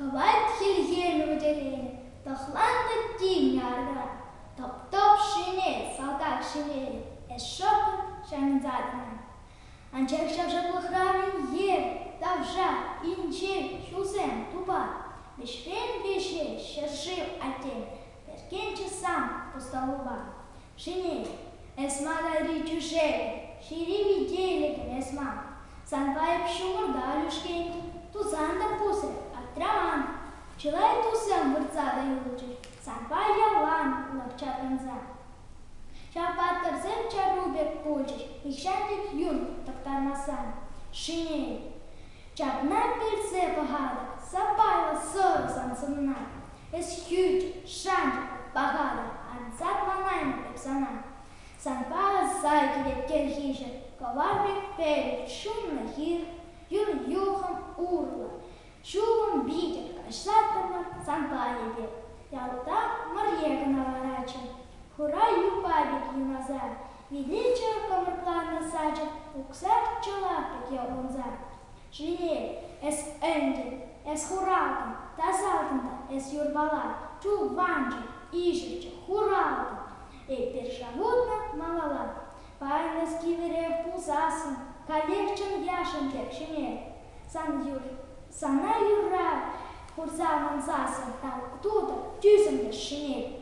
Кавайт хильену выделение, тохланда тимнярга, топ-топ шинель, солдат шинель, эшопы шамзадна. Анчак шавшаплахрами ер, давжа, инчель, шузем, туба, бешфен беше, шершил атен, перкенче сам пустолуба. Шинель, эсмада ричушель, шири видели эсма, санвая пшумурда люшкеньки, тузанда пусе, Траман, челай тусам вырца даюджи, санпа ялан лакчарганза. Чапаттар зем чарубек пульчиш, ихшантик юн тактармасан. Шинель, чапна пельце погада, сапайла сору сансамна. Эс хють, шанчик, погада, ансат манайма пепсана. Санпа зайки деп керхиша, коварбек перед, шумна хир, юн юхам урла. Шумом битер, кашатама, санпаебе. Ялта Марьяга наворачен. Хура юпабик юназар. Величие комарплан насачен. Уксак челапик ялунзар. Шинель, эс энди, эс хуралкан, тазалтанда, эс юрбала. Чу ванджи, ишеча, хуралкан. Першавутна малала. Пайна скиверев пузасын. Коллекчен яшен лек шинель. Сан юр. Сана юра, хурза мансаса, там кто-то тюзем шинель.